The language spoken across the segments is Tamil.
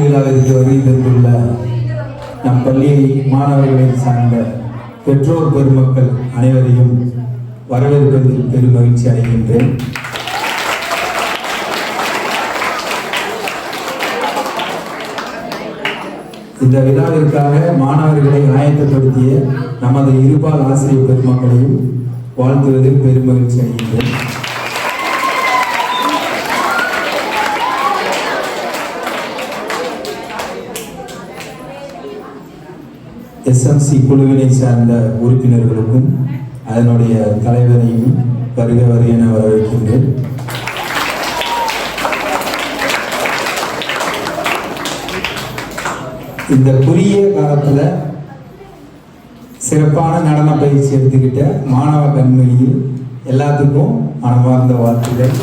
விழாவிற்கு வருகை தந்துள்ள நம் பள்ளி மாணவர்களை சார்ந்த பெற்றோர் பெருமக்கள் அனைவரையும் வரவேற்பதில் பெரும் மகிழ்ச்சி அடைகின்றேன். இந்த விழாவிற்காக மாணவர்களை ஆயத்தப்படுத்திய நமது இருபால் ஆசிரியர் பெருமக்களையும் வாழ்த்துவதில் பெரும் மகிழ்ச்சி அடைகின்றேன். SMC குழுவினை சார்ந்த உறுப்பினர்களுக்கும் அதனுடைய தலைவரையும் வருக என வரவேற்கின்றேன். இந்த குறுகிய காலத்துல சிறப்பான நடன பயிற்சி எடுத்துக்கிட்ட மாணவ கண்மணியில் எல்லாத்துக்கும் மனமார்ந்த வாழ்த்துக்கள்.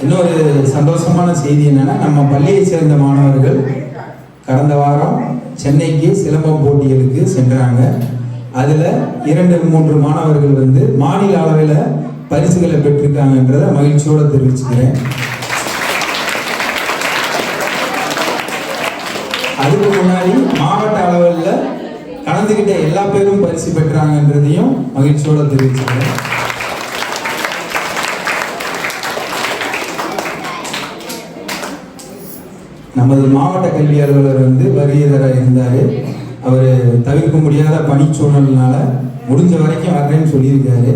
இன்னொரு சந்தோஷமான செய்தி என்னன்னா, நம்ம பள்ளியை சேர்ந்த மாணவர்கள் கடந்த வாரம் சென்னைக்கு சிலம்பம் போட்டிகளுக்கு சென்றாங்க. அதுல 2-3 மாணவர்கள் வந்து மாநில அளவில் பரிசுகளை பெற்றிருக்காங்கன்றத மகிழ்ச்சியோட தெரிவிச்சுக்கிறேன். அதுக்கு முன்னாடி மாவட்ட அளவில் கலந்துகிட்ட எல்லா பேரும் பரிசு பெற்றாங்கன்றதையும் மகிழ்ச்சியோட தெரிவிச்சுக்கிறேன். நமது மாவட்ட கல்வி அலுவலர் வந்து வருகைதர இருந்தாரு. அவர் தவிர்க்க முடியாத பணிச்சூழல்னால முடிஞ்ச வரைக்கும் வர்றேன்னு சொல்லியிருக்காரு.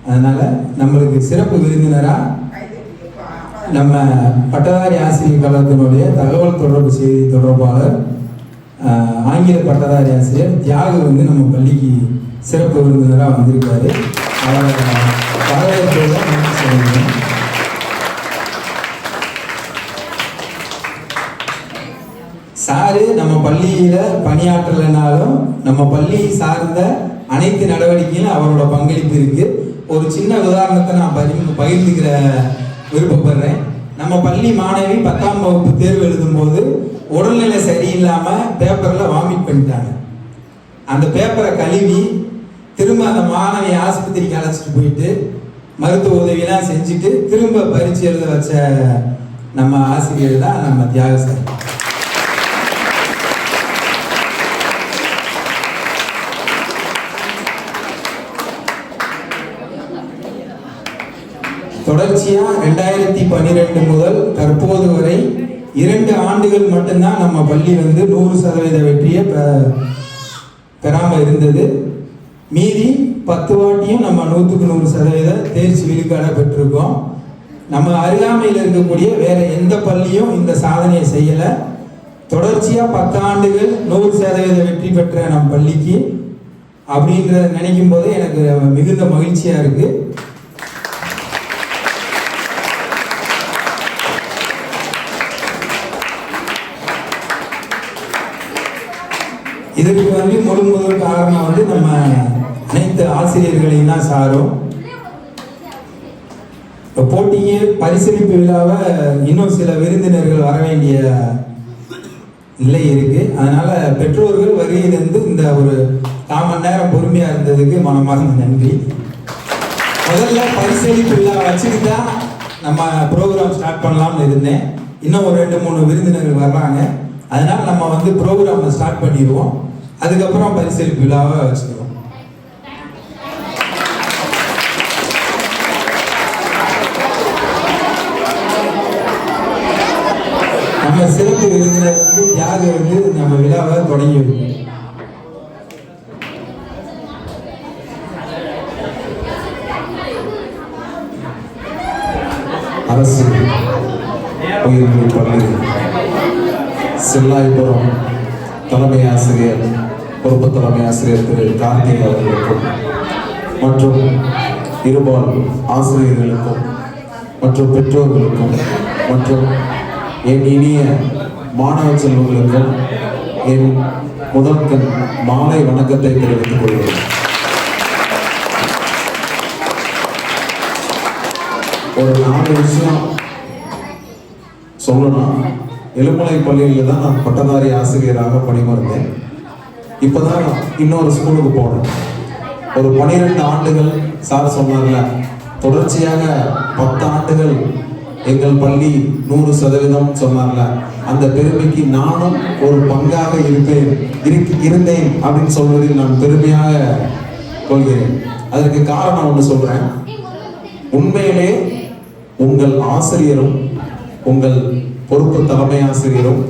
அதனால நம்மளுக்கு சிறப்பு விருந்தினரா நம்ம பட்டதாரி ஆசிரியர் கழகத்தினுடைய தகவல் தொடர்பு செய்தி தொடர்பாளர் ஆங்கில பட்டதாரி ஆசிரியர் தியாகு வந்து நம்ம பள்ளிக்கு சிறப்பு விருந்தினராக வந்திருக்காரு. அவரை வரவேற்பதில் மகிழ்ச்சி சொல்லுங்கள். சாரு நம்ம பள்ளியில பணியாற்றலைனாலும் நம்ம பள்ளியை சார்ந்த அனைத்து நடவடிக்கையிலும் அவரோட பங்களிப்பு இருக்கு. ஒரு சின்ன உதாரணத்தை நான் பகிர்ந்துக்கிற விருப்பப்படுறேன். நம்ம பள்ளி மாணவி 10ஆம் வகுப்பு தேர்வு எழுதும் போது உடல்நிலை சரியில்லாம பேப்பர்ல வாமிட் பண்ணிட்டாங்க. அந்த பேப்பரை கழுவி திரும்ப அந்த மாணவி ஆஸ்பத்திரிக்கு அழைச்சிட்டு போயிட்டு மருத்துவ உதவியெல்லாம் செஞ்சுட்டு திரும்ப பரீட்சை எழுத வச்ச நம்ம ஆசிரியர் தான் நம்ம தியாக சார். தொடர்ச்சியா 2012 முதல் தற்போது வரை 2 ஆண்டுகள் மட்டும்தான் நம்ம பள்ளி வந்து 100% வெற்றியை பெறாம இருந்தது. மீதி 10 வாட்டியும் நம்ம 100% தேர்ச்சி விழுக்காட பெற்றிருக்கோம். நம்ம அருகாமையில் இருக்கக்கூடிய வேற எந்த பள்ளியும் இந்த சாதனையை செய்யல. தொடர்ச்சியா 10 ஆண்டுகள் 100% வெற்றி பெற்ற நம் பள்ளிக்கு அப்படின்றத நினைக்கும் போது எனக்கு மிகுந்த மகிழ்ச்சியா இருக்கு. இதற்கு வந்து முதல் காரணம் வந்து நம்ம அனைத்து ஆசிரியர்களையும் தான் சாரும். போட்டிக்கு பரிசளிப்பு விழாவை இன்னும் சில விருந்தினர்கள் வர வேண்டிய நிலை இருக்கு. அதனால பெற்றோர்கள் வருகையிலிருந்து இந்த ஒரு 1/4 மணி நேரம் பொறுமையா இருந்ததுக்கு மனமார்ந்த நன்றி. முதல்ல பரிசளிப்பு விழா வச்சுக்கிட்டா நம்ம ப்ரோக்ராம் ஸ்டார்ட் பண்ணலாம்னு இருந்தேன். இன்னும் ஒரு 2-3 விருந்தினர்கள் வர்றாங்க. அதனால நம்ம வந்து ப்ரோக்ராம் ஸ்டார்ட் பண்ணிடுவோம். அதுக்கப்புறம் பரிசளிப்பு விழாவை வச்சுக்கிறோம். நம்ம சிறப்பு விருந்தினர் வந்து தியாக வந்து நம்ம விழாவை தொடங்கி வைக்கணும். அரசு உயர்நிலைப் பள்ளி செல்லாய்புரம் தலைமை ஆசிரியர் பொறுப்பு தலைமை ஆசிரியர் திரு கார்த்திக் அவர்களுக்கும் மற்றும் இருபால் ஆசிரியர்களுக்கும் மற்றும் பெற்றோர்களுக்கும் மற்றும் என் இனிய மாணவ செல்வங்களுக்கும் என் முதற்கண் மாலை வணக்கத்தை தெரிவித்துக் கொள்கிறேன். ஒரு 4 விஷயம் சொல்லணும். எழுமலை பள்ளியில் தான் நான் பட்டதாரி ஆசிரியராக பணிபுரிந்தேன். இப்போதான் இன்னொரு ஸ்கூலுக்கு போனேன். ஒரு 12 ஆண்டுகள் சார் சொன்னார்ல, தொடர்ச்சியாக 10 ஆண்டுகள் எங்கள் பள்ளி 100% சொன்னார்ல, அந்த பெருமைக்கு நானும் ஒரு பங்காக இருந்தேன் அப்படின்னு சொல்வதில் நான் பெருமையாக கொள்கிறேன். அதற்கு காரணம் ஒன்று சொல்றேன். உண்மையிலே உங்கள் ஆசிரியரும் உங்கள் பொறுப்பு தலைமை ஆசிரியரும்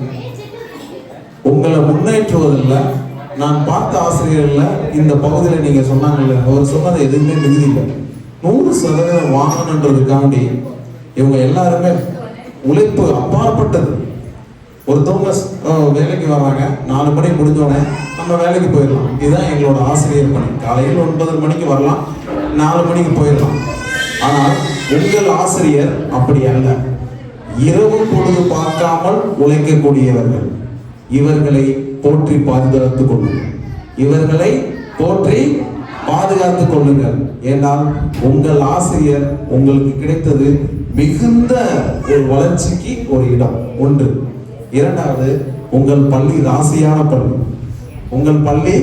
உங்களை முன்னேற்றுவதில்ல. நான் பார்த்த ஆசிரியர்கள்ல இந்த பகுதியில் நீங்க சொன்னாங்கல்ல, அவர் சொன்னது எதுவுமே மிகுதில்லை. 100% வாங்கணுன்றதுக்காண்டி இவங்க எல்லாருமே உழைப்பு அப்பாற்பட்டது. ஒருத்தவங்க வேலைக்கு வர்றாங்க, 4 மணி முடிஞ்சோடனே நம்ம வேலைக்கு போயிடலாம். இதுதான் எங்களோட ஆசிரியர் பணி. காலையில் 9 மணிக்கு வரலாம், 4 மணிக்கு போயிடலாம். ஆனால் உங்கள் ஆசிரியர் அப்படி அல்ல. இரவு பொழுது பார்க்காமல் உழைக்கக்கூடியவர்கள். இவர்களை போற்றி பாதுகாத்துக் கொள்ளுங்கள். இவர்களை போற்றி பாதுகாத்துக் கொள்ளுங்கள். ஏனால் உங்கள் ஆசிரியர் உங்களுக்கு கிடைத்தது மிகுந்த ஒரு வளர்ச்சிக்கு ஒரு இடம் ஒன்று. இரண்டாவது, உங்கள் பள்ளி ராசியான பள்ளி. உங்கள் பள்ளி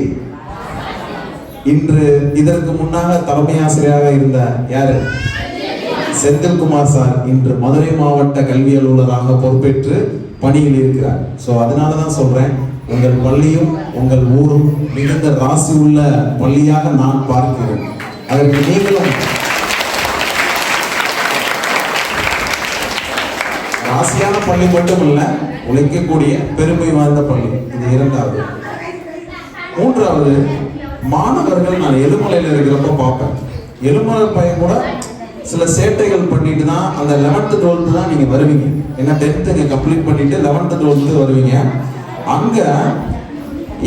இன்று இதற்கு முன்னாக தலைமை ஆசிரியராக இருந்த யாரு, செந்தில்குமார் சார் இன்று மதுரை மாவட்ட கல்வி அலுவலராக பொறுப்பேற்று பணியில் இருக்கிறார். ஸோ அதனாலதான் சொல்றேன், உங்கள் பள்ளியும் உங்கள் ஊரும் மிகுந்த ராசி உள்ள பள்ளியாக நான் பார்க்கிறேன். அதற்கு நீங்களும் ராசியான பள்ளி மட்டுமல்ல, உழைக்கக்கூடிய பெருமை வாய்ந்த பள்ளி. இது இரண்டாவது. மூன்றாவது, மாணவர்கள் நான் எலுமலையில் இருக்கிறப்ப பார்ப்பேன். எலுமலை பையன் கூட சில சேட்டைகள் பண்ணிட்டு தான் அந்த 11th 12th தான் நீங்க வருவீங்க. ஏன்னா 10th இங்க கம்ப்ளீட் பண்ணிட்டு 11th 12th வருவீங்க. அங்க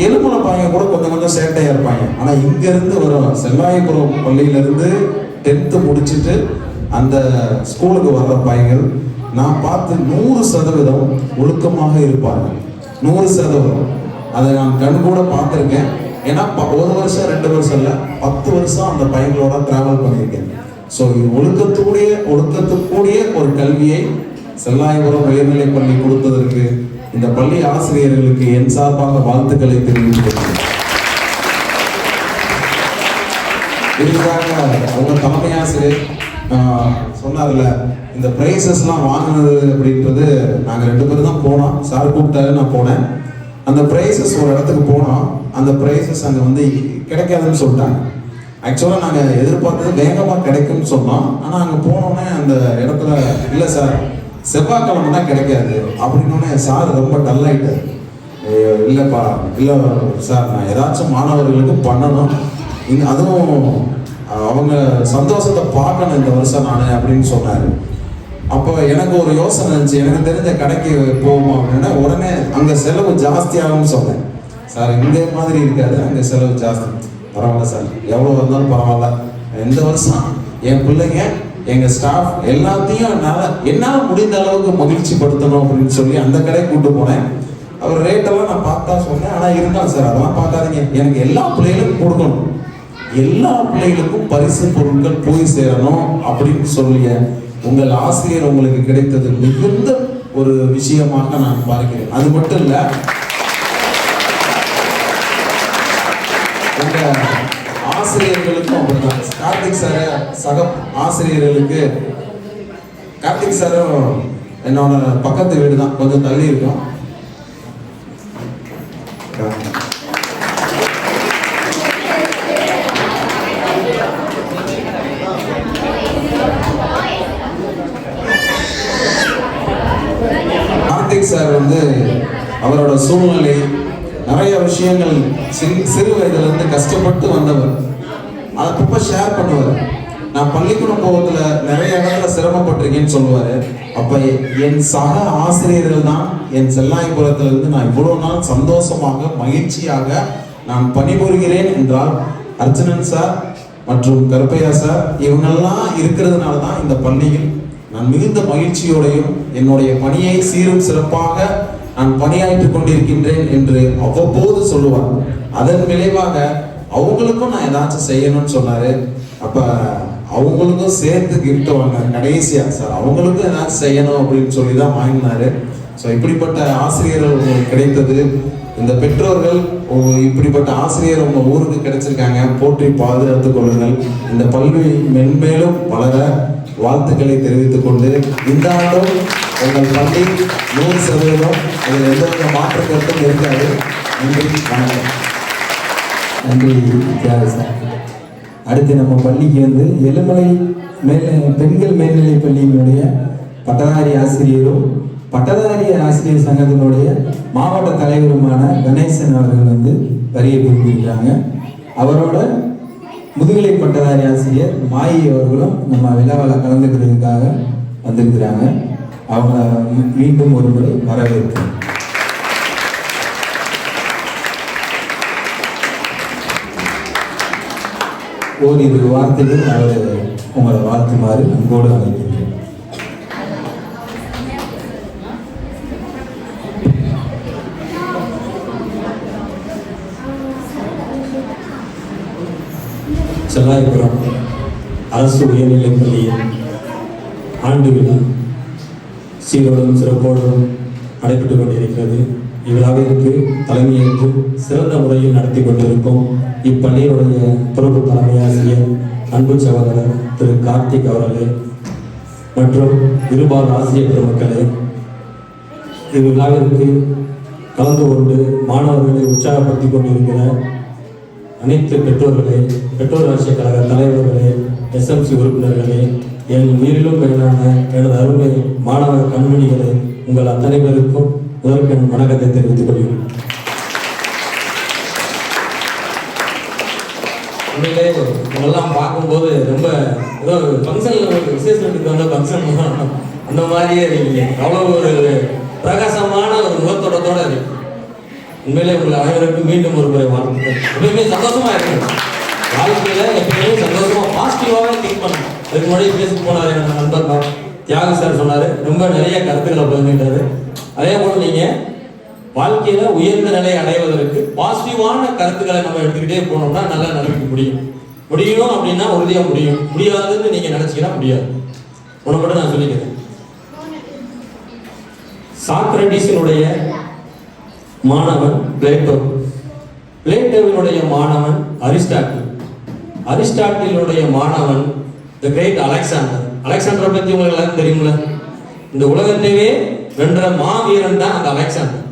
எலுமலை பையன் கூட கொஞ்சம் சேட்டையா இருப்பாங்க. ஆனா இங்க இருந்து வரும் செல்லாயபுரம் பள்ளியில இருந்து 10th முடிச்சுட்டு அந்த ஸ்கூலுக்கு வர்ற பையன்கள் நான் பார்த்து 100% ஒழுக்கமாக இருப்பார்கள். 100%. அதை நான் கண் கூட பார்த்துருக்கேன். ஏன்னா 1 வருஷம் 2 வருஷம் இல்லை, 10 வருஷம் அந்த பையன்களோட டிராவல் பண்ணியிருக்கேன். ஸோ ஒழுக்கத்துக்கூடிய ஒரு கல்வியை செல்லாயபுரம் உயர்நிலைப் பள்ளி கொடுத்ததற்கு இந்த பள்ளி ஆசிரியர்களுக்கு என் சார்பாக வாழ்த்துக்களை தெரிவித்துள்ளேன். இதுக்காக அவங்க தலைமை ஆசிரியர் சொன்னார்ல, இந்த ப்ரைஸஸ்லாம் வாங்கினது அப்படின்றது நாங்கள் 2 பேரும் தான் போனோம். சார் கூப்பிட்டாரு, நான் போனேன். அந்த ப்ரைஸஸ் ஒரு இடத்துக்கு போனோம். அந்த ப்ரைஸஸ் அங்கே வந்து கிடைக்காதுன்னு சொல்லிட்டாங்க. ஆக்சுவலாக நாங்கள் எதிர்பார்த்தது வேகமாக கிடைக்கும்னு சொன்னோம். ஆனால் அங்கே போனோன்னே அந்த இடத்துல இல்லை சார், செவ்வாய்க்கிழமை தான் கிடைக்காது அப்படின்னோடனே சார் ரொம்ப டல்லாயிட்டார். இல்லைப்பா, இல்லை சார், நான் ஏதாச்சும் மாணவர்களுக்கு பண்ணணும், அதுவும் அவங்க சந்தோஷத்தை பார்க்கணும் இந்த வருஷம் நான் அப்படின்னு சொன்னார். அப்போ எனக்கு ஒரு யோசனை இருந்துச்சு, எனக்கு தெரிஞ்ச கடைக்கு போவோம் அப்படின்னா உடனே அங்கே செலவு ஜாஸ்தியாகும்னு சொன்னேன். சார் இந்த மாதிரி இருக்காது, அங்கே செலவு ஜாஸ்தி. பரவாயில்ல சார், எவ்வளோ வந்தாலும் பரவாயில்ல, இந்த வருஷம் என் பிள்ளைங்க எங்கள் ஸ்டாஃப் எல்லாத்தையும் என்னால் முடிந்த அளவுக்கு மகிழ்ச்சி படுத்தணும் அப்படின்னு சொல்லி அந்த கடையை கூப்பிட்டு போனேன். அவர் ரேட்டெல்லாம் நான் பார்த்தா சொன்னேன். ஆனால் இருந்தாலும் சார் அதெல்லாம் பார்க்காதீங்க, எனக்கு எல்லா பிள்ளைகளுக்கும் கொடுக்கணும், எல்லா பிள்ளைகளுக்கும் பரிசு பொருட்கள் போய் சேரணும் அப்படின்னு சொல்லிய உங்கள் ஆசிரியர் உங்களுக்கு கிடைத்தது மிகுந்த ஒரு விஷயமாக நான் பார்க்கிறேன். அது மட்டும் இல்லை, உங்க ஆசிரியர்களுக்கும் அப்படிதான். கார்த்திக் சார் சக ஆசிரியர்களுக்கு, கார்த்திக் சாரும் என்னோட பக்கத்து வீடு தான், கொஞ்சம் தள்ளி இருக்கும். கார்த்திக் சார் வந்து அவரோட சூழ்நிலை நிறைய விஷயங்கள் சிறு வயதிலிருந்து கஷ்டப்பட்டு வந்தவர். அதை அப்பப்போ ஷேர் பண்ணுவார். நான் பள்ளிக்கூடம் போவதில் நிறைய இடத்துல சிரமப்பட்டிருக்கேன்னு சொல்லுவார். அப்போ என் சக ஆசிரியர்கள் தான் என் செல்லாயபுரத்திலிருந்து நான் இவ்வளோ நாள் சந்தோஷமாக மகிழ்ச்சியாக நான் பணிபுரிகிறேன் என்றால் அர்ச்சனன் சார் மற்றும் கருப்பையா சார் இவங்கெல்லாம் இருக்கிறதுனால தான் இந்த பள்ளியில் நான் மிகுந்த மகிழ்ச்சியோடையும் என்னுடைய பணியை சீரும் சிறப்பாக நான் பணியாற்றிக் கொண்டிருக்கின்றேன் என்று அவ்வப்போது சொல்லுவார். அதன் விளைவாக அவங்களுக்கும் நான் ஏதாச்சும் செய்யணும்னு சொன்னாரு. அப்ப அவங்களுக்கும் சேர்த்து கிஃப்ட் வாங்க கடைசியா சார் அவங்களுக்கும் ஏதாச்சும் செய்யணும் அப்படின்னு சொல்லி தான் வாங்கினாரு. ஸோ இப்படிப்பட்ட ஆசிரியர்கள் உங்களுக்கு கிடைத்தது. இந்த பெற்றோர்கள் இப்படிப்பட்ட ஆசிரியர் உங்க ஊருக்கு கிடைச்சிருக்காங்க, போற்றி பாதுகாத்துக் கொள்ளுங்கள். இந்த பல்வி மென்மேலும் வளர வாழ்த்துக்களை தெரிவித்துக் கொண்டு, இந்த ஆண்டும் உங்கள் பள்ளி 100% அதில் எந்தவித மாற்று கருத்தும் இருக்காது. நன்றி, வணக்கம். நன்றி தியாகு சார். அடுத்து நம்ம பள்ளிக்கு எலுமலை பெண்கள் மேல்நிலைப் பள்ளியினுடைய பட்டதாரி ஆசிரியரும் பட்டதாரி ஆசிரியர் சங்கத்தினுடைய மாவட்ட தலைவருமான கணேசன் அவர்கள் வரிய புரிந்திருக்கிறாங்க. அவரோட முதுகலை பட்டதாரி ஆசிரியர் மாயி அவர்களும் நம்ம விழாவில் கலந்துக்கிறதுக்காக வந்திருக்கிறாங்க. அவங்க மீண்டும் ஒரு முறை வரவேற்கிறோம். ஓரிரு வார்த்தைகள் அவர் உங்களை வாழ்த்துமாறு அன்போடு அழைக்கின்றேன். செல்லாயபுரம் அரசு உயர்நிலைப் பள்ளியின் ஆண்டு விழா சீரோடும் சிறப்போடும் நடைபெற்றுக் கொண்டிருக்கிறது. இவ்விழாவிற்கு தலைமையேற்று சிறந்த முறையில் நடத்தி கொண்டிருக்கும் இப்பள்ளியினுடைய பொறுப்பு தலைமை ஆசிரியர் அன்பு சகோதரர் திரு கார்த்திக் அவர்களே மற்றும் இருபால் ஆசிரியர் பெருமக்களே, இவ்விழாவிற்கு கலந்து கொண்டு மாணவர்களை உற்சாகப்படுத்திக் கொண்டிருக்கிற அனைத்து பெற்றோர்களே, பெற்றோர் ஆட்சியர் கழக தலைவர்களே, SMC உறுப்பினர்களே, என் உயிரிலும் மேலான எனது அருமை மாணவ கண்மணிகளே, உங்கள் அத்தனை பேருக்கும் முதற்கண் வணக்கத்தை தெரிவித்துக் கொள்கிறேன். உண்மையிலே உங்களெல்லாம் பார்க்கும்போது ரொம்ப ஏதோ ஃபங்க்ஷனில் விசேஷத்துக்கு வந்த ஃபங்க்ஷன் அந்த மாதிரியே இருக்கீங்க. அவ்வளோ ஒரு பிரகாசமான ஒரு முகத்தோட்டத்தோட இருக்கு. உண்மையிலே உங்கள் அனைவருக்கும் மீண்டும் ஒரு முறை வாழ்த்துக்கள். எப்பயுமே சந்தோஷமா இருக்கு. வாழ்க்கையில எப்பயுமே சந்தோஷமா பாசிட்டிவாகவே திங்க் பண்ணணும். அதுக்கு முன்னாடி பேசிட்டு போனார் என்னோட நண்பர் தியாகு சார் சொன்னாரு, ரொம்ப நிறைய கருத்துக்களை பகிர்ந்துட்டாரு. அதே போல நீங்க வாழ்க்கையில உயர்ந்த நிலையை அடைவதற்கு பாசிட்டிவான கருத்துக்களை நம்ம எடுத்துக்கிட்டே போனோம்னா நல்லா நடக்க முடியும் அப்படின்னா உறுதியா முடியும். முடியாதுன்னு நீங்க நினைச்சீங்கன்னா முடியாது. உன மட்டும் நான் சொல்லிக்கிறேன். சாக்ரட்டிஸினுடைய மாணவன் பிளேட்டோ, பிளேட்டோவினுடைய மாணவன் அரிஸ்டாட்டில், அரிஸ்டாட்டிலுடைய மாணவன் தி கிரேட் அலெக்சாண்டர். அலெக்சாண்டரை பத்தி உங்களுக்கு எல்லாரும் தெரியுங்களா? இந்த உலகத்தையே வென்ற மாவீரன் தான் அந்த அலெக்சாண்டர்.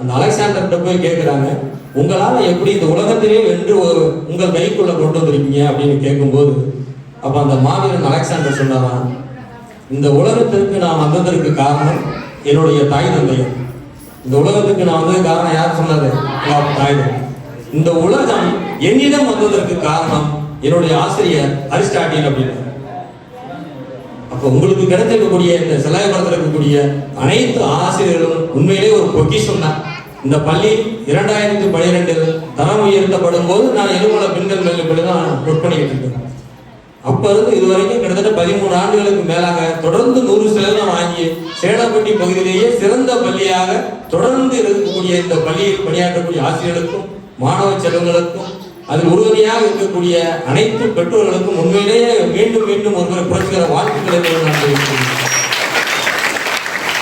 அந்த அலெக்சாண்டர்கிட்ட போய் கேட்கிறாங்க, உங்களால எப்படி இந்த உலகத்திலேயே வென்று உங்கள் கைக்குள்ள கொண்டு வந்திருக்கீங்க அப்படின்னு கேட்கும்போது, அப்ப அந்த மாவீரன் அலெக்சாண்டர் சொன்னாராம், இந்த உலகத்திற்கு நான் வந்ததற்கு காரணம் என்னுடைய தாய் தந்தையர். இந்த உலகத்துக்கு நான் வந்தது காரணம் யார் சொன்னது? தாய் தந்தை. இந்த உலகம் என்னிடம் வந்ததற்கு காரணம் என்னுடைய ஆசிரியர் அரிஸ்டாட்டில் அப்படின்னு. அப்ப உங்களுக்கு கிடைத்திருக்கக்கூடிய இந்த செல்லாயபுரத்தில் இருக்கக்கூடிய அனைத்து ஆசிரியர்களும் உண்மையிலே ஒரு பொக்கிஷம் தான். இந்த பள்ளி 2012 தரம் உயர்த்தப்படும் போது நான் எலுமலை பெண்கள் மேல்நிலைப்பள்ளி தான் ஒர்க் பண்ணிக்கிட்டு இருக்கேன். அப்ப இருந்து இதுவரைக்கும் கிட்டத்தட்ட 13 ஆண்டுகளுக்கு மேலாக தொடர்ந்து 100% வாங்கி சேலப்பட்டி பகுதியிலேயே சிறந்த பள்ளியாக தொடர்ந்து இருக்கக்கூடிய இந்த பள்ளியில் பணியாற்றக்கூடிய ஆசிரியர்களுக்கும் மாணவ செல்வங்களுக்கும் அதில் உறுதுணையாக இருக்கக்கூடிய அனைத்து பெற்றோர்களுக்கும் உண்மையிலேயே மீண்டும் மீண்டும் ஒருவரை புரட்சிகர வாழ்த்துக்களை நான் தெரிவிக்கிறேன்.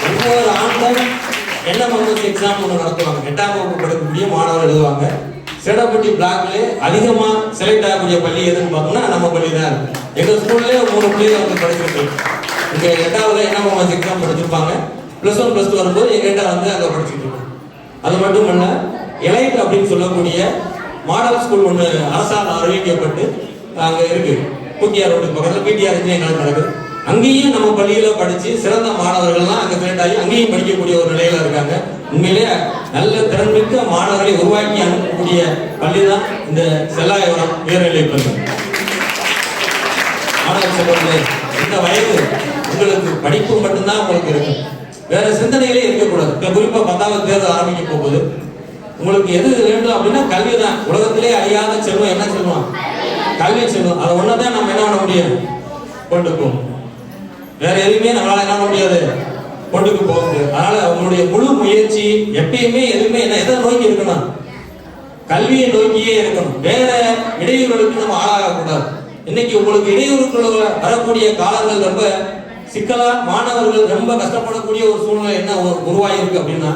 ஒவ்வொரு ஆண்டும் NMMS எக்ஸாம் ஒன்று நடத்துவாங்க. 8ஆம் வகுப்பு படிக்கக்கூடிய மாணவர்கள் எழுதுவாங்க. சேலப்பட்டி பிளாக்ல அதிகமா செலக்ட் ஆகக்கூடிய பள்ளி எதுன்னு பார்த்தோம்னா நம்ம பள்ளி தான் இருக்கு. எங்க ஸ்கூல்லேயே 3 பிள்ளைகள் படிச்சிருக்கு. இங்க 8ஆவது NMMS எக்ஸாம் படிச்சிருப்பாங்க. +1 +2 வரும்போது எங்கிட்ட அங்க படிச்சுட்டு இருக்கோம். அது மட்டும் இல்ல, எலைட் அப்படின்னு சொல்லக்கூடிய மாடல் ஸ்கூல் ஒன்று அரசால் அறிவிக்கப்பட்டு அங்க இருக்கு. பூக்கியார் ரோடு பக்கத்தில் PTR இன்ஜினியரிங் நடக்குது. அங்கேயும் நம்ம பள்ளியில படிச்சு சிறந்த மாணவர்கள்லாம் அங்க செலக்ட் ஆகி அங்கேயும் படிக்கக்கூடிய ஒரு நிலையில இருக்காங்க. உண்மையிலேயே நல்ல திறன்மிக்க மாணவர்களை உருவாக்கி அனுப்பக்கூடிய பள்ளி தான் இந்த செல்லாயபுரம் உயர்நிலைப் பள்ளி. மாணவர் செல்வங்களே, இந்த வயது உங்களுக்கு படிப்பு மட்டும்தான் உங்களுக்கு இருக்கு, வேற சிந்தனைகளே இருக்கக்கூடாது. குறிப்பா 10வது தேர்தல் ஆரம்பிக்க போகுது. உங்களுக்கு எது வேண்டும் அப்படின்னா கல்வி தான். உலகத்திலே அழியாத செல்வம் என்ன செல்வம்? கல்வி செல்வம். அதை ஒன்னதான் நம்ம என்ன பண்ண முடியும்? கொண்டு போகும். வேற எதுவுமே நம்மளால என்ன பண்ண முடியாது, கொண்டுக்கு போக முடியாது. அதனால உங்களுடைய முழு முயற்சி எப்பயுமே எதுவுமே என்ன எதை நோக்கி இருக்கணும்? கல்வியை நோக்கியே இருக்கணும். வேற இடையூறுகளுக்கு நம்ம ஆளாகக்கூடாது. இன்னைக்கு உங்களுக்கு இடையூறுக்குள்ள வரக்கூடிய காலங்கள் ரொம்ப சிக்கலா, மாணவர்கள் ரொம்ப கஷ்டப்படக்கூடிய ஒரு சூழ்நிலை என்ன உருவாயிருக்கு அப்படின்னா,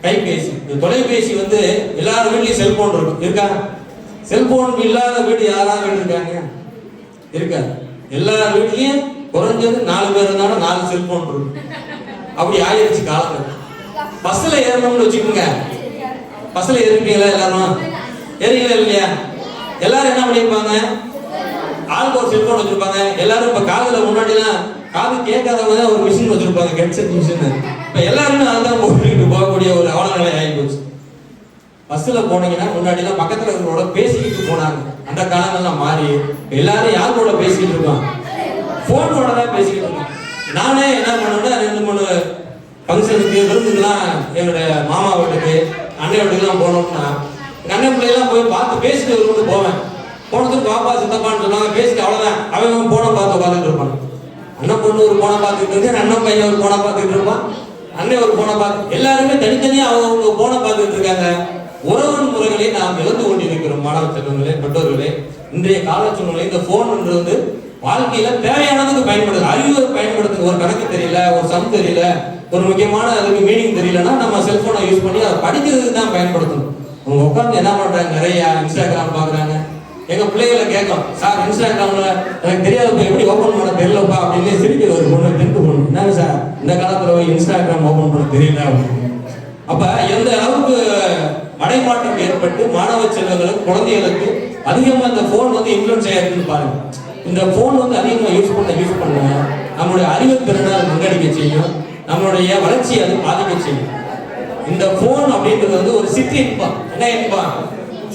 கைபேசி. இந்த தொலைபேசி வந்து எல்லார் வீட்லயும் செல்போன் இருக்கும். இருக்கா? செல்போன் இல்லாத வீடு யாராவது வீடு இருக்காங்க? இருக்காது. எல்லார் வீட்லயும் குறைஞ்சது 4 பேர் இருந்தாலும் 4 செல்போன் இருக்கும். அப்படி ஆயிடுச்சு காலங்கள். பஸ்ல ஏறணும்னு வச்சுக்கோங்க. பஸ்ல ஏறிப்பீங்களா? எல்லாரும் ஏறீங்களா இல்லையா? எல்லாரும் என்ன பண்ணிருப்பாங்க? ஆளுக்கு ஒரு செல்போன் வச்சிருப்பாங்க. எல்லாரும் இப்ப காதுல முன்னாடிலாம் காது கேட்காதவங்க ஒரு மிஷின் வச்சிருப்பாங்க, ஹெட்செட் மிஷின். இப்ப எல்லாருமே அதான் போட்டுக்கிட்டு போகக்கூடிய ஒரு அவல நிலை ஆகி போச்சு. பஸ்ல போனீங்கன்னா முன்னாடி எல்லாம் பக்கத்துல இருக்கிறவங்களோட பேசிக்கிட்டு போனாங்க. அந்த காலங்கள்லாம் மாறி எல்லாரும் யார் கூட பேசிக்கிட்டு இருக்கோம்? போனோட தான் பேசிக்கிட்டு இருக்கோம். நானே என்ன பண்ணுவேன்னா 2-3 ஃபங்க்ஷனுக்கு விருந்துக்கெல்லாம் என்னுடைய மாமா வீட்டுக்கு அண்ணன் வீட்டுக்குலாம் போனோம்னா அண்ணன் பிள்ளைலாம் போய் பார்த்து பேசிட்டு வரும்போது போவேன். போனதுக்கு பாப்பா சித்தப்பான்னு சொல்லுவாங்க. பேசிட்டு அவ்வளோதான். அவன் போனை பார்த்து உட்காந்துட்டு இருப்பான். அண்ணன் பொண்ணு ஒரு போனை பார்த்துட்டு இருக்கு, அண்ணன் பையன் ஒரு போனை பார்த்துட்டு இருப்பான், அண்ணன் ஒரு போனை பார்த்து எல்லாருமே தனித்தனியா அவங்க போனை பார்த்துட்டு இருக்காங்க. உறவு முறைகளை நாம் இழந்து கொண்டிருக்கிறோம். மாணவ செல்வங்களே, பெற்றோர்களே, இன்றைய கால சூழ்நிலை இந்த போன் வந்து வாழ்க்கையில தேவையானதுக்கு பயன்படுது. அறிவு பயன்படுத்துங்க. ஒரு கணக்கு தெரியல, ஒரு சம் தெரியல, ஒரு முக்கியமான அதுக்கு மீனிங் தெரியலன்னா நம்ம செல்போனை யூஸ் பண்ணி அதை படிக்கிறதுக்கு தான் பயன்படுத்தணும். அவங்க உட்காந்து என்ன பண்றாங்க? நிறைய இன்ஸ்டாகிராம் பாக்குறாங்க. எங்க பிள்ளைகளை கேட்கும், சார் இன்ஸ்டாகிராம்ல எனக்கு தெரியாதப்ப எப்படி ஓபன் பண்ண தெரியலப்பா அப்படின்னு சிரிக்கிற ஒரு பொண்ணு, டென்த்து பொண்ணு. என்னங்க சார் இந்த காலத்துல இன்ஸ்டாகிராம் ஓபன் பண்ண தெரியல அப்படின்னு. அப்ப எந்த அளவுக்கு மடைமாற்றம் ஏற்பட்டு மாணவ செல்வங்களுக்கு, குழந்தைகளுக்கு அதிகமா இந்த போன் வந்து இன்ஃபுளுன்ஸ் ஆயிருக்குன்னு பாருங்க. இந்த போன் வந்து அதிகமா யூஸ் பண்ண நம்மளுடைய அறிவு திறனை முன்னெடுக்க செய்யும், நம்மளுடைய வளர்ச்சியை அது பாதிக்க செய்யும். இந்த போன் அப்படின்றது வந்து ஒரு சிற்றின்பம். என்ன இன்பம்?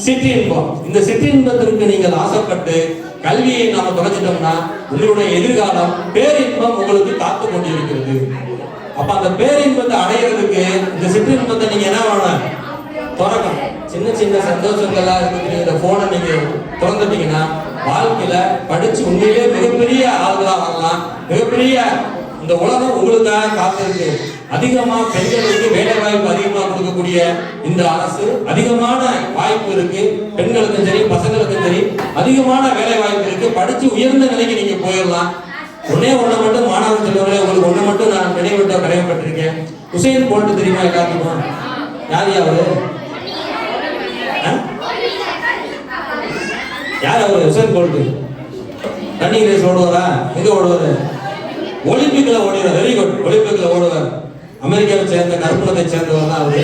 சிற்றின்பம். இந்த சிற்றின்பத்திற்கு நீங்கள் ஆசைப்பட்டு கல்வியை நாம தொலைச்சிட்டோம்னா உங்களுடைய எதிர்காலம் பேரின்பம் உங்களுக்கு காத்து கொண்டிருக்கிறது. அப்ப அந்த பேரின்பத்தை அடையிறதுக்கு இந்த சிற்றின்பத்தை நீங்க என்ன பண்ணணும்? திறக்கணும். சின்ன சின்ன சந்தோஷங்களா இருக்கிற இந்த போனை நீங்க திறந்துட்டீங்கன்னா வாழ்க்கையில படிச்சு உண்மையிலே மிகப்பெரிய ஆளுகளா வரலாம். மிகப்பெரிய இந்த உலகம் உங்களுக்காக காத்திருக்கு. அதிகமா பெண்களுக்கு வேலை வாய்ப்பு அதிகமா கொடுக்கக்கூடிய இந்த அரசு அதிகமான வாய்ப்பு இருக்கு. பெண்களுக்கும் சரி பசங்களுக்கும் சரி அதிகமான வேலை வாய்ப்பு இருக்கு. படிச்சு உயர்ந்த நிலைக்கு நீங்க போயிடலாம். ஒன்னே ஒண்ணு மட்டும் மாணவ செல்வங்களே, உங்களுக்கு ஒண்ணு மட்டும் நான் நினைவுட்ட கடமைப்பட்டிருக்கேன். உசேன் போல்ட் தெரியுமா எல்லாத்துக்கும்? யார் அவரு? யார் அவரு? உசேன் போல்ட் ரன்னிங் ரேஸ் ஓடுவாரா? எங்க ஓடுவாரு? ஒலிம்பிக்ல ஓடுவார். Very good. ஒலிம்பிக்ல ஓடுவார். அமெரிக்காவை சேர்ந்த கற்பனத்தை சேர்ந்தவர் தான் அவரு.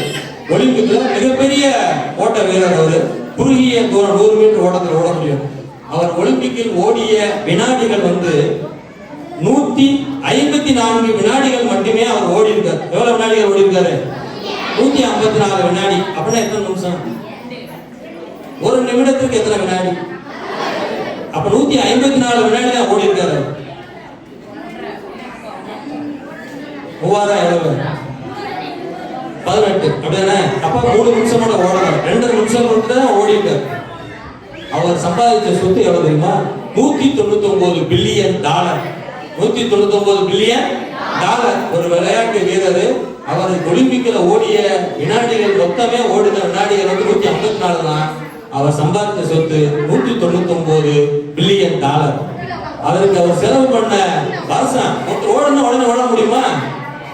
ஒலிம்பிக்ல மிகப்பெரிய ஓட்ட வீரர் அவரு. குறுகிய தூரம் 100 மீட்டர் ஓட்டத்தில் ஓட முடியும். அவர் ஒலிம்பிக்கில் ஓடிய வினாடிகள் வந்து 154 வினாடிகள் மட்டுமே அவர் ஓடி இருக்காரு. எவ்வளவு வினாடிகள் ஓடி இருக்காரு? 154 வினாடி. அப்படின்னா எத்தனை நிமிஷம்? ஒரு நிமிடத்துக்கு எத்தனை வினாடி? அப்ப 154 வினாடி தான் ஓடி இருக்காரு. 3000 எவ்வளவு? 18. அப்படிதானே? அப்ப 3 நிமிஷமோட ஓடணும். 2 நிமிஷம் தான் ஓடி இருக்காரு. அவர் சம்பாதிச்ச சொத்து எவ்வளவு தெரியுமா? 199 பில்லியன் டாலர். 199 billion dollar. ஒரு விளையாட்டு வீரர் அவர் ஒலிம்பிக்ல ஓடிய வினாடிகள் மொத்தமே ஓடின வினாடிகள் வந்து 154 தான். அவர் சம்பாதிச்ச சொத்து 199 பில்லியன் டாலர். அதற்கு அவர் செலவு பண்ண வருஷம் ஓடணும். உடனே ஓட முடியுமா?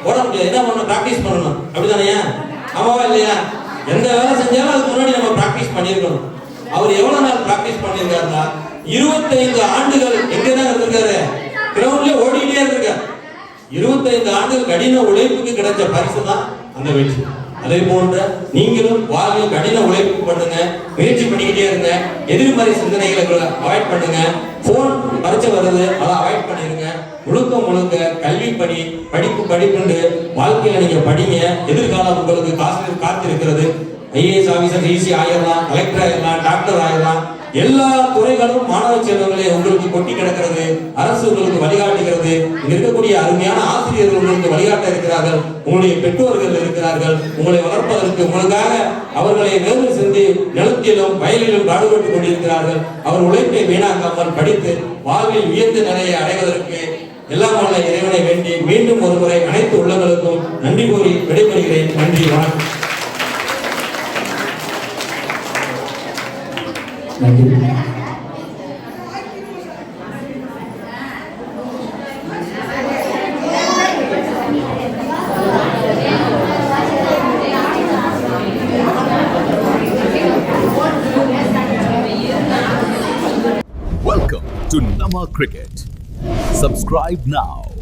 ஓட முடியாது. என்ன பண்ணணும்? பிராக்டிஸ் பண்ணணும். அப்படிதானே? ஆமாவா இல்லையா? எந்த வேலை செஞ்சாலும் அதுக்கு முன்னாடி நம்ம பிராக்டிஸ் பண்ணியிருக்கணும். அவர் எவ்வளவு நாள் பிராக்டிஸ் பண்ணியிருக்காருன்னா 25 ஆண்டுகள் எங்கதான் இருந்திருக்காரு? கிரவுண்ட்ல ஓடிக்கிட்டே இருந்திருக்காரு. 25 ஆண்டுகள் கடின உழைப்புக்கு கிடைச்ச பரிசு தான் அந்த வெற்றி. அதே போன்ற நீங்களும் வாழ்வில் கடின உழைப்பு பண்ணுங்க, முயற்சி பண்ணிக்கிட்டே இருங்க. எதிர்மறை சிந்தனைகளை அவாய்ட் பண்ணுங்க. போன் பரிச்சை வருது, அதை அவாய்ட் பண்ணிருங்க. முழுக்க கல்வி பணி, படிப்புண்டு வாழ்க்கையில நீங்க படிங்க. எதிர்காலம் உங்களுக்கு காத்திருக்கிறது. ஐஏஎஸ் ஆபீசர் ஈஸி ஆயிடலாம், கலெக்டர் ஆயிடலாம், டாக்டர் ஆயிடலாம். எல்லா துறைகளும் மாணவ செல்வங்களே உங்களுக்கு கொட்டி கிடக்கிறது. அரசு உங்களுக்கு வழிகாட்டுகிறது. இங்க இருக்கக்கூடிய அருமையான ஆசிரியர்கள் உங்களுக்கு வழிகாட்ட இருக்கிறார்கள். உங்களுடைய பெற்றோர்கள் இருக்கிறார்கள். உங்களை வளர்ப்பதற்கு உங்களுக்காக அவர்களை வேறு சிந்தி நிலத்திலும் வயலிலும் பாடுபட்டுக் கொண்டிருக்கிறார்கள். அவர் உழைப்பை வீணாக்காமல் படித்து வாழ்வில் உயர்ந்த நிலையை அடைவதற்கு எல்லாம் வல்ல இறைவனை வேண்டி மீண்டும் ஒருமுறை அனைத்து உள்ளங்களுக்கும் நன்றி கூறி விடைபெறுகிறேன். நன்றி, வணக்கம். நன்றி. Nama Cricket. Subscribe now.